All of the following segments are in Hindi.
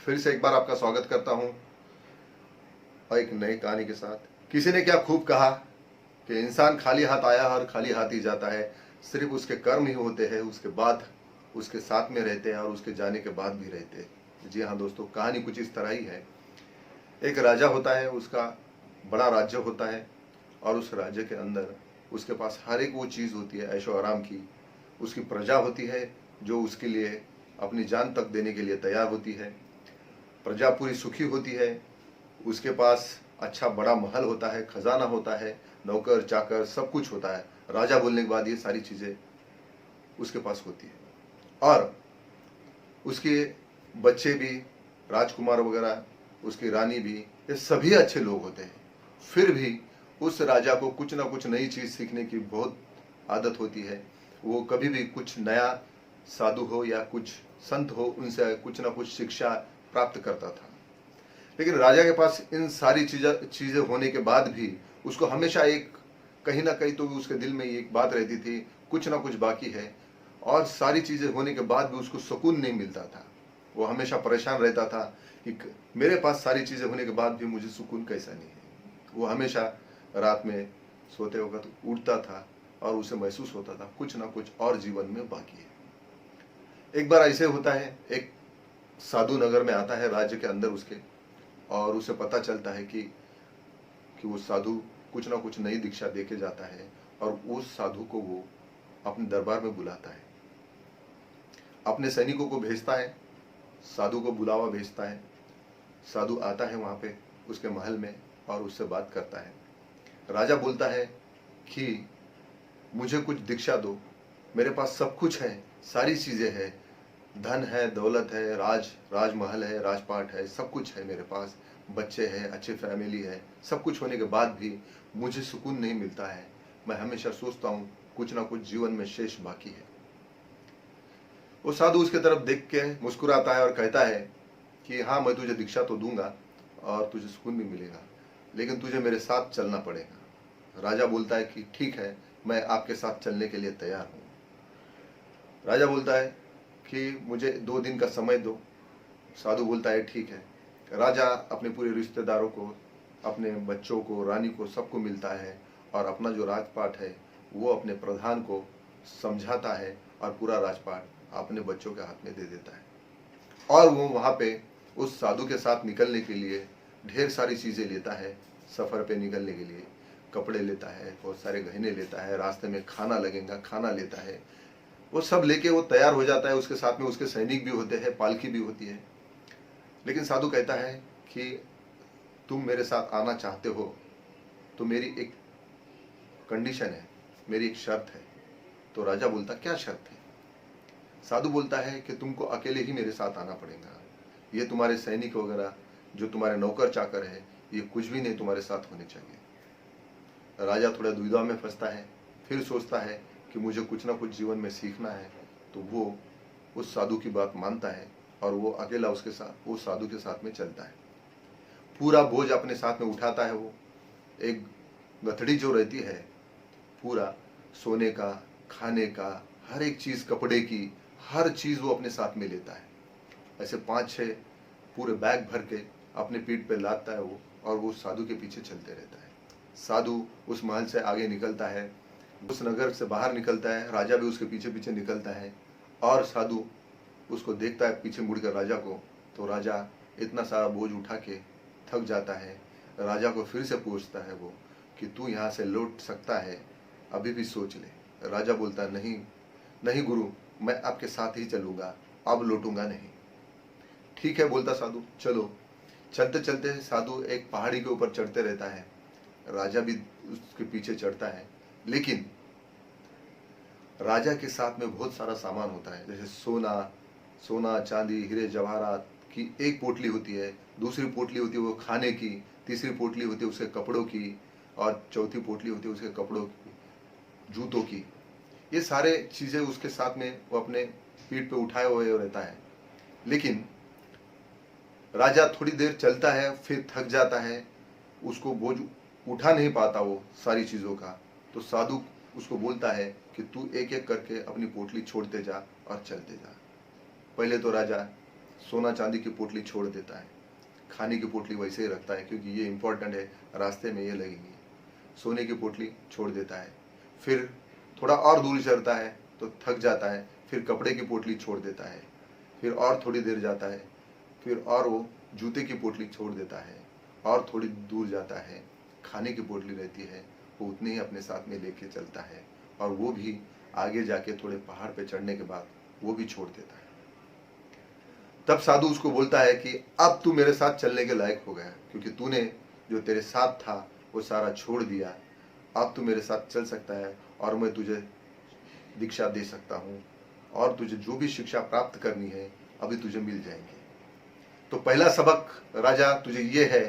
फिर से एक बार आपका स्वागत करता हूं और एक नई कहानी के साथ। किसी ने क्या खूब कहा कि इंसान खाली हाथ आया और खाली हाथ ही जाता है। सिर्फ उसके कर्म ही होते हैं, उसके बाद उसके साथ में रहते हैं और उसके जाने के बाद भी रहते हैं। जी हाँ दोस्तों, कहानी कुछ इस तरह ही है। एक राजा होता है, उसका बड़ा राज्य होता है और उस राज्य के अंदर उसके पास हर एक वो चीज़ होती है ऐशो आराम की। उसकी प्रजा होती है जो उसके लिए अपनी जान तक देने के लिए तैयार होती है। प्रजा पूरी सुखी होती है। उसके पास अच्छा बड़ा महल होता है, खजाना होता है, नौकर चाकर सब कुछ होता है। राजा बोलने के बाद ये सारी चीज़ें उसके पास होती है और उसके बच्चे भी, राजकुमार वगैरह, उसकी रानी भी, ये सभी अच्छे लोग होते हैं। फिर भी उस राजा को कुछ ना कुछ नई चीज़ सीखने की बहुत आदत होती है। वो कभी भी कुछ नया, साधु हो या कुछ संत हो, उनसे कुछ ना कुछ शिक्षा प्राप्त करता था। लेकिन राजा के पास इन सारी चीज़ें होने के बाद भी उसको हमेशा एक, कहीं ना कहीं तो उसके दिल में एक बात रहती थी, कुछ ना कुछ बाकी है। और सारी चीज़ें होने के बाद भी उसको सुकून नहीं मिलता था। वो हमेशा परेशान रहता था कि मेरे पास सारी चीज़ें होने के बाद भी मुझे सुकून कैसा नहीं है। वो हमेशा रात में सोते वक्त उठता था और उसे महसूस होता था कुछ ना कुछ और जीवन में बाकी है। एक बार ऐसे होता है, एक साधु नगर में आता है राज्य के अंदर उसके, और उसे पता चलता है कि वो साधु कुछ ना कुछ नई दीक्षा दे के जाता है और उस साधु को वो अपने दरबार में बुलाता है। अपने सैनिकों को भेजता है, साधु को बुलावा भेजता है। साधु आता है वहाँ पे उसके महल में और उससे बात करता है। राजा बोलता है कि मुझे कुछ दीक्षा दो, मेरे पास सब कुछ है, सारी चीज़ें हैं, धन है, दौलत है, राजमहल है, राजपाट है, सब कुछ है मेरे पास, बच्चे हैं, अच्छी फैमिली है। सब कुछ होने के बाद भी मुझे सुकून नहीं मिलता है। मैं हमेशा सोचता हूँ कुछ ना कुछ जीवन में शेष बाकी है। वो साधु उसके तरफ देख के मुस्कुराता है और कहता है कि हाँ, मैं तुझे दीक्षा तो दूंगा और तुझे सुकून भी मिलेगा, लेकिन तुझे मेरे साथ चलना पड़ेगा। राजा बोलता है कि ठीक है, मैं आपके साथ चलने के लिए तैयार हूँ। राजा बोलता है कि मुझे 2 दिन का समय दो। साधु बोलता है ठीक है। राजा अपने पूरे रिश्तेदारों को, अपने बच्चों को, रानी को, सबको मिलता है और अपना जो राजपाट है वो अपने प्रधान को समझाता है और पूरा राजपाट अपने बच्चों के हाथ में दे देता है। और वो वहाँ पे उस साधु के साथ निकलने के लिए ढेर सारी चीज़ें लेता है। सफ़र पे निकलने के लिए कपड़े लेता है, बहुत सारे गहने लेता है, रास्ते में खाना लगेगा खाना लेता है। वो सब लेके वो तैयार हो जाता है। उसके साथ में उसके सैनिक भी होते हैं, पालकी भी होती है। लेकिन साधु कहता है कि तुम मेरे साथ आना चाहते हो तो मेरी एक कंडीशन है, मेरी एक शर्त है। तो राजा बोलता क्या शर्त है? साधु बोलता है कि तुमको अकेले ही मेरे साथ आना पड़ेगा। ये तुम्हारे सैनिक वगैरह, जो तुम्हारे नौकर चाकर है, ये कुछ भी नहीं तुम्हारे साथ होने चाहिए। राजा थोड़ा दुविधा में फंसता है, फिर सोचता है कि मुझे कुछ ना कुछ जीवन में सीखना है। तो वो उस साधु की बात मानता है और वो अकेला उसके साथ, उस साधु के साथ में चलता है। पूरा बोझ अपने साथ में उठाता है। वो एक गठड़ी जो रहती है, पूरा सोने का, खाने का, हर एक चीज़, कपड़े की हर चीज़ वो अपने साथ में लेता है। ऐसे 5-6 पूरे बैग भर के अपने पीठ पे लादता है वो, और वो साधु के पीछे चलते रहता है। साधु उस महल से आगे निकलता है, उस नगर से बाहर निकलता है। राजा भी उसके पीछे पीछे निकलता है और साधु उसको देखता है पीछे मुड़कर राजा को। तो राजा इतना सारा बोझ उठा के थक जाता है। राजा को फिर से पूछता है वो कि तू यहाँ से लौट सकता है, अभी भी सोच ले। राजा बोलता नहीं, नहीं गुरु, मैं आपके साथ ही चलूँगा, अब लौटूंगा नहीं। ठीक है बोलता साधु, चलो। चलते चलते साधु एक पहाड़ी के ऊपर चढ़ते रहता है। राजा भी उसके पीछे चढ़ता है। लेकिन राजा के साथ में बहुत सारा सामान होता है, जैसे सोना चांदी, हीरे जवाहरात की एक पोटली होती है, दूसरी पोटली होती है वो खाने की, तीसरी पोटली होती है उसके कपड़ों की, और चौथी पोटली होती है उसके कपड़ों की, जूतों की। ये सारे चीज़ें उसके साथ में वो अपने पीठ पे उठाए हुए रहता है। लेकिन राजा थोड़ी देर चलता है, फिर थक जाता है, उसको बोझ उठा नहीं पाता वो सारी चीज़ों का। तो साधु उसको बोलता है कि तू एक एक करके अपनी पोटली छोड़ते जा और चलते जा। पहले तो राजा सोना चांदी की पोटली छोड़ देता है, खाने की पोटली वैसे ही रखता है क्योंकि ये इंपॉर्टेंट है, रास्ते में ये लगेगी। सोने की पोटली छोड़ देता है, फिर थोड़ा और दूर चलता है तो थक जाता है, फिर कपड़े की पोटली छोड़ देता है, फिर और थोड़ी देर जाता है, फिर और वो जूते की पोटली छोड़ देता है, और थोड़ी दूर जाता है, खाने की पोटली रहती है, वो उतनी ही अपने साथ में लेके चलता है, और वो भी आगे जाके थोड़े पहाड़ पे चढ़ने के बाद वो भी छोड़ देता है। तब साधु उसको बोलता है कि अब तू मेरे साथ चलने के लायक हो गया, क्योंकि तूने जो तेरे साथ था वो सारा छोड़ दिया, अब तू मेरे साथ चल सकता है और मैं तुझे दीक्षा दे सकता हूँ, और तुझे जो भी शिक्षा प्राप्त करनी है अभी तुझे मिल जाएंगी। तो पहला सबक राजा तुझे ये है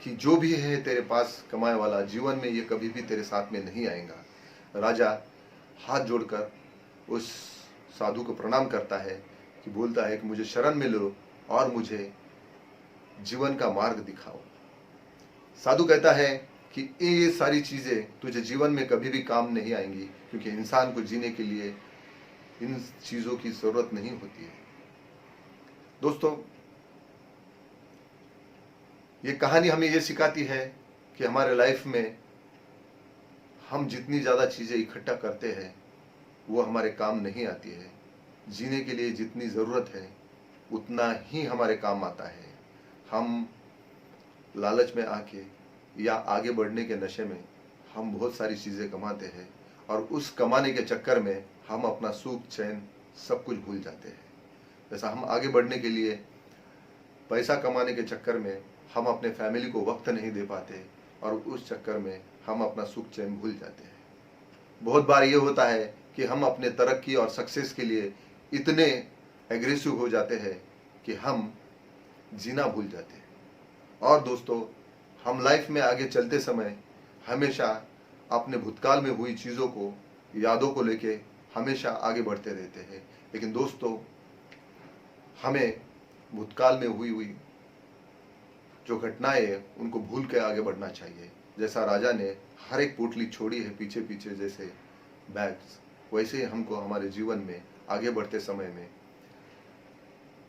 कि जो भी है तेरे पास कमाए वाला, जीवन में ये कभी भी तेरे साथ में नहीं आएगा। राजा हाथ जोड़कर उस साधु को प्रणाम करता है, कि बोलता है कि मुझे शरण में लो और मुझे जीवन का मार्ग दिखाओ। साधु कहता है कि ये सारी चीजें तुझे जीवन में कभी भी काम नहीं आएंगी, क्योंकि इंसान को जीने के लिए इन चीजों की जरूरत नहीं होती है। दोस्तों, ये कहानी हमें ये सिखाती है कि हमारे लाइफ में हम जितनी ज्यादा चीजें इकट्ठा करते हैं वो हमारे काम नहीं आती है। जीने के लिए जितनी जरूरत है उतना ही हमारे काम आता है। हम लालच में आके या आगे बढ़ने के नशे में हम बहुत सारी चीजें कमाते हैं, और उस कमाने के चक्कर में हम अपना सुख चैन सब कुछ भूल जाते हैं। जैसा हम आगे बढ़ने के लिए पैसा कमाने के चक्कर में हम अपने फैमिली को वक्त नहीं दे पाते, और उस चक्कर में हम अपना सुख चैन भूल जाते हैं। बहुत बार ये होता है कि हम अपने तरक्की और सक्सेस के लिए इतने एग्रेसिव हो जाते हैं कि हम जीना भूल जाते हैं। और दोस्तों, हम लाइफ में आगे चलते समय हमेशा अपने भूतकाल में हुई चीज़ों को, यादों को लेके हमेशा आगे बढ़ते रहते हैं। लेकिन दोस्तों, हमें भूतकाल में हुई जो घटनाएं हैं उनको भूल के आगे बढ़ना चाहिए। जैसा राजा ने हर एक पोटली छोड़ी है पीछे पीछे जैसे बैग्स, वैसे ही हमको हमारे जीवन में आगे बढ़ते समय में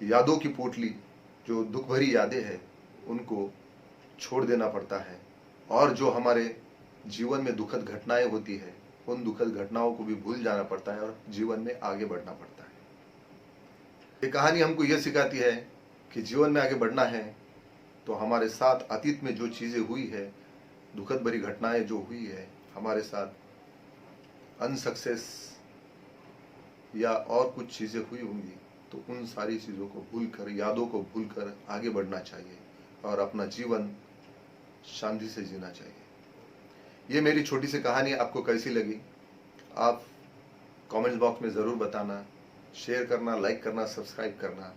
यादों की पोटली, जो दुख भरी यादें हैं, उनको छोड़ देना पड़ता है, और जो हमारे जीवन में दुखद घटनाएं होती है उन दुखद घटनाओं को भी भूल जाना पड़ता है और जीवन में आगे बढ़ना पड़ता है। ये कहानी हमको ये सिखाती है कि जीवन में आगे बढ़ना है तो हमारे साथ अतीत में जो चीज़ें हुई है, दुखद भरी घटनाएं जो हुई है हमारे साथ, अनसक्सेस या और कुछ चीज़ें हुई होंगी, तो उन सारी चीज़ों को भूलकर, यादों को भूलकर आगे बढ़ना चाहिए और अपना जीवन शांति से जीना चाहिए। ये मेरी छोटी सी कहानी आपको कैसी लगी, आप कमेंट्स बॉक्स में ज़रूर बताना, शेयर करना, लाइक करना, सब्सक्राइब करना।